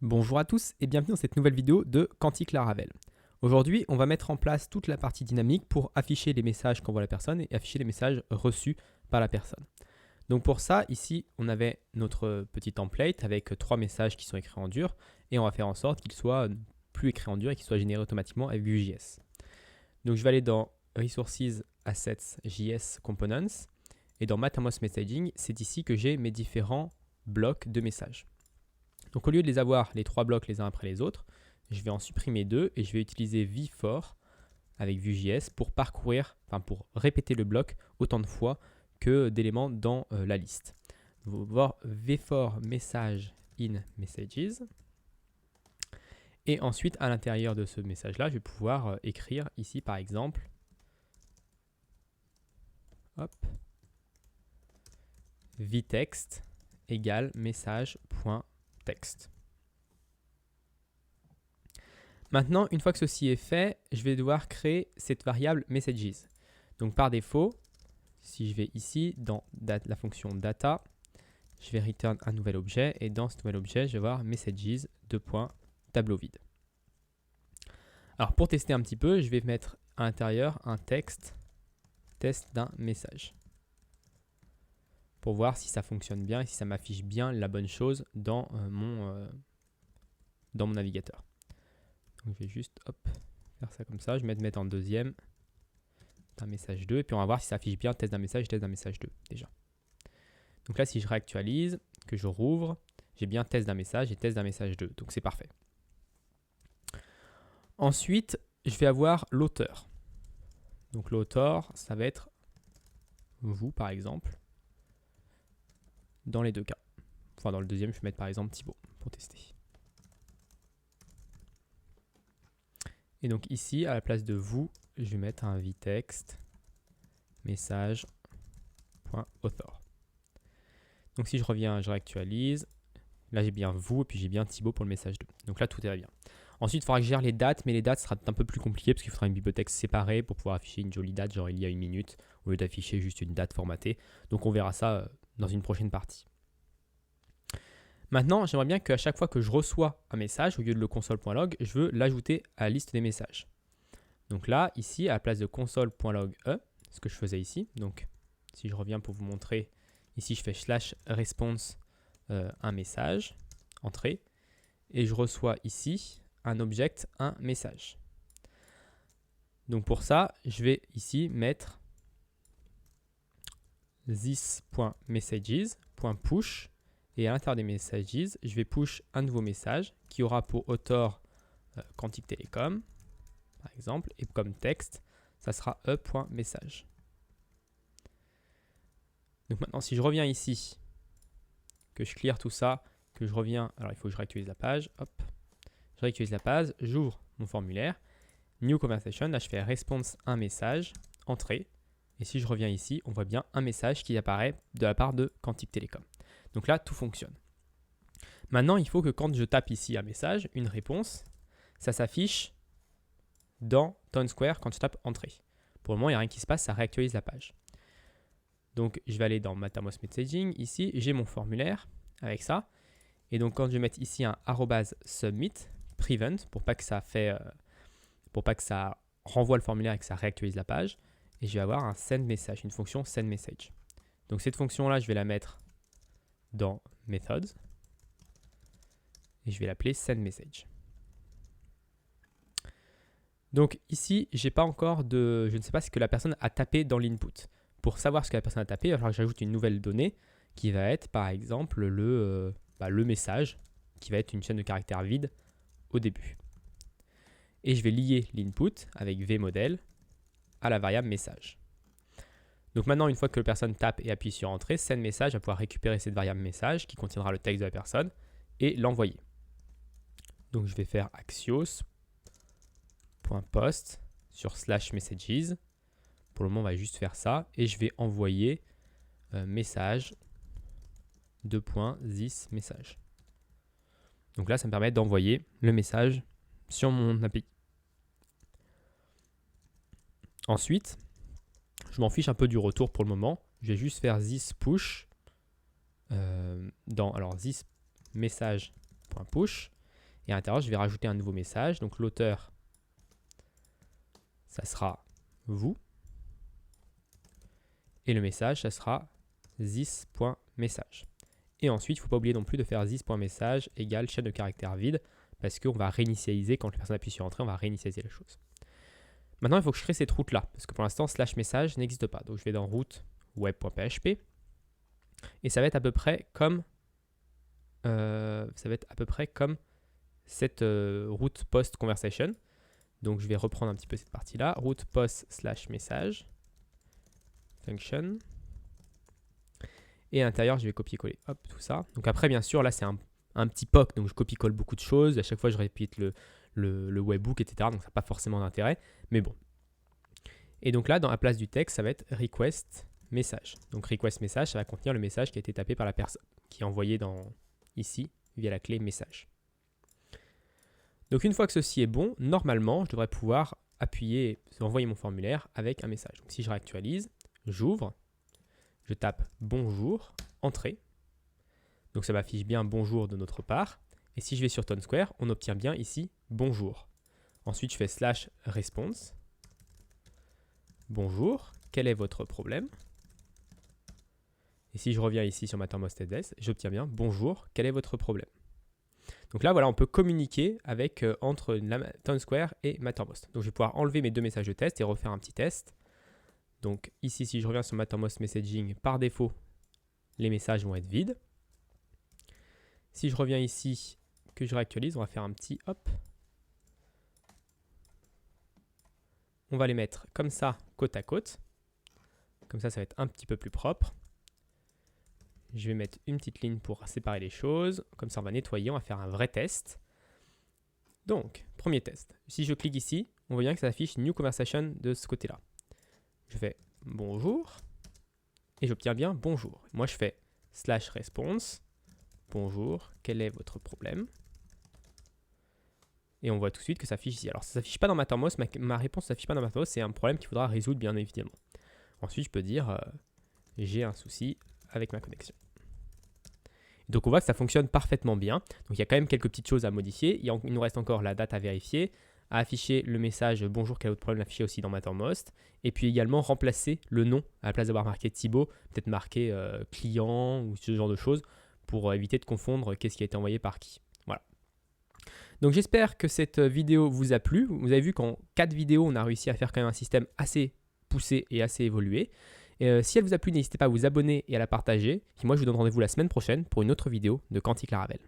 Bonjour à tous et bienvenue dans cette nouvelle vidéo de Quantique Laravel. Aujourd'hui, on va mettre en place toute la partie dynamique pour afficher les messages qu'envoie la personne et afficher les messages reçus par la personne. Donc pour ça, ici, on avait notre petit template avec 3 messages qui sont écrits en dur et on va faire en sorte qu'ils soient plus écrits en dur et qu'ils soient générés automatiquement avec Vue.js. Donc je vais aller dans Resources, Assets, JS, Components et dans Mattermost Messaging, c'est ici que j'ai mes différents blocs de messages. Donc au lieu de les avoir les 3 blocs les uns après les autres, je vais en supprimer 2 et je vais utiliser v-for avec Vue.js pour pour répéter le bloc autant de fois que d'éléments dans la liste. Vous allez voir v-for message in messages. Et ensuite, à l'intérieur de ce message-là, je vais pouvoir écrire ici par exemple vtext égale message.text. Maintenant, une fois que ceci est fait, je vais devoir créer cette variable messages. Donc par défaut, si je vais ici dans la fonction data, je vais return un nouvel objet et dans ce nouvel objet, je vais avoir messages tableau vide. Alors pour tester un petit peu, je vais mettre à l'intérieur un test d'un message pour voir si ça fonctionne bien et si ça m'affiche bien la bonne chose dans mon navigateur. Donc je vais juste faire ça comme ça, je vais mettre en deuxième d'un message 2 et puis on va voir si ça affiche bien test d'un message 2 déjà. Donc là si je réactualise, que je rouvre, j'ai bien test d'un message et test d'un message 2, donc c'est parfait. Ensuite, je vais avoir l'auteur. Donc l'auteur, ça va être vous par exemple, dans les deux cas. Enfin dans le deuxième, je vais mettre par exemple Thibaut pour tester. Et donc ici, à la place de vous, je vais mettre un vtext message.author. Donc si je reviens, je réactualise. Là, j'ai bien vous et puis j'ai bien Thibaut pour le message 2. Donc là, tout est bien. Ensuite, il faudra que je gère les dates, mais les dates sera un peu plus compliqué parce qu'il faudra une bibliothèque séparée pour pouvoir afficher une jolie date, genre il y a 1 minute, au lieu d'afficher juste une date formatée. Donc on verra ça dans une prochaine partie. Maintenant, j'aimerais bien qu'à chaque fois que je reçois un message, au lieu de le console.log, je veux l'ajouter à la liste des messages. Donc là, ici, à la place de console.log, ce que je faisais ici, donc si je reviens pour vous montrer, ici je fais /response un message, entrée, et je reçois ici un object, un message. Donc pour ça, je vais ici mettre this.messages.push et à l'intérieur des messages, je vais push un nouveau message qui aura pour auteur Quantique Télécom, par exemple, et comme texte, ça sera e.message. Donc maintenant, si je reviens ici, que je clear tout ça, que je reviens, alors il faut que je réactualise la page, je réactualise la page, j'ouvre mon formulaire, New Conversation, là je fais response un message, entrée, et si je reviens ici, on voit bien un message qui apparaît de la part de Quantique Télécom. Donc là, tout fonctionne. Maintenant, il faut que quand je tape ici un message, une réponse, ça s'affiche dans Town Square quand je tape entrée. Pour le moment, il n'y a rien qui se passe, ça réactualise la page. Donc, je vais aller dans Mattermost Messaging. Ici, j'ai mon formulaire avec ça. Et donc, quand je vais mettre ici un @submit, prevent, pour pas que ça renvoie le formulaire et que ça réactualise la page. Et je vais avoir un send message, une fonction send message. Donc, cette fonction-là, je vais la mettre dans methods. Et je vais l'appeler send message. Donc ici, j'ai pas encore je ne sais pas ce que la personne a tapé dans l'input. Pour savoir ce que la personne a tapé, il va falloir que j'ajoute une nouvelle donnée qui va être par exemple le message, qui va être une chaîne de caractères vide au début. Et je vais lier l'input avec vmodel à la variable message. Donc maintenant, une fois que la personne tape et appuie sur entrée, send message va pouvoir récupérer cette variable message qui contiendra le texte de la personne et l'envoyer. Donc je vais faire axios.post sur /messages. Pour le moment, on va juste faire ça et je vais envoyer message .this-message. Donc là, ça me permet d'envoyer le message sur mon API. Ensuite, je m'en fiche un peu du retour pour le moment. Je vais juste faire this push this message.push Et à l'intérieur, je vais rajouter un nouveau message. Donc l'auteur, ça sera vous. Et le message, ça sera this.message. Et ensuite, il ne faut pas oublier non plus de faire this.message égale chaîne de caractères vide parce qu'on va réinitialiser, quand la personne appuie sur entrée, on va réinitialiser la chose. Maintenant, il faut que je crée cette route-là parce que pour l'instant, /message n'existe pas. Donc, je vais dans route web.php et ça va être à peu près comme cette route post conversation. Donc, je vais reprendre un petit peu cette partie-là. Route post /message function. Et à l'intérieur, je vais copier-coller tout ça. Donc après, bien sûr, là, c'est un petit POC. Donc je copie-colle beaucoup de choses. À chaque fois, je répète le webhook, etc. Donc ça n'a pas forcément d'intérêt. Mais bon. Et donc là, dans la place du texte, ça va être request message. Donc request message, ça va contenir le message qui a été tapé par la personne, qui est envoyé ici via la clé message. Donc une fois que ceci est bon, normalement, je devrais pouvoir envoyer mon formulaire avec un message. Donc si je réactualise, j'ouvre, je tape bonjour, entrée. Donc ça m'affiche bien bonjour de notre part. Et si je vais sur TownSquare, on obtient bien ici bonjour. Ensuite, je fais /response. Bonjour, quel est votre problème? Et si je reviens ici sur Mattermost TDS, j'obtiens bien bonjour, quel est votre problème? Donc là, voilà, on peut communiquer entre TownSquare et Mattermost. Donc je vais pouvoir enlever mes deux messages de test et refaire un petit test. Donc ici, si je reviens sur Mattermost Messaging, par défaut, les messages vont être vides. Si je reviens ici, que je réactualise, on va faire un petit hop. On va les mettre comme ça, côte à côte. Comme ça va être un petit peu plus propre. Je vais mettre une petite ligne pour séparer les choses. Comme ça, on va nettoyer, on va faire un vrai test. Donc, premier test. Si je clique ici, on voit bien que ça affiche New Conversation de ce côté-là. Je fais bonjour et j'obtiens bien bonjour. Moi, je fais /response. Bonjour, quel est votre problème? Et on voit tout de suite que ça s'affiche ici. Alors, ça ne s'affiche pas dans Mattermost, ma réponse ne s'affiche pas dans Mattermost, c'est un problème qu'il faudra résoudre bien évidemment. Ensuite, je peux dire j'ai un souci avec ma connexion. Donc, on voit que ça fonctionne parfaitement bien. Donc, il y a quand même quelques petites choses à modifier. Il nous reste encore la date à vérifier, à afficher le message bonjour, quel est votre problème, l'afficher aussi dans Mattermost. Et puis également remplacer le nom à la place d'avoir marqué Thibaut, peut-être marquer client ou ce genre de choses pour éviter de confondre qu'est-ce qui a été envoyé par qui. Voilà. Donc j'espère que cette vidéo vous a plu. Vous avez vu qu'en 4 vidéos, on a réussi à faire quand même un système assez poussé et assez évolué. Et si elle vous a plu, n'hésitez pas à vous abonner et à la partager. Et moi, je vous donne rendez-vous la semaine prochaine pour une autre vidéo de Quantique Laravel.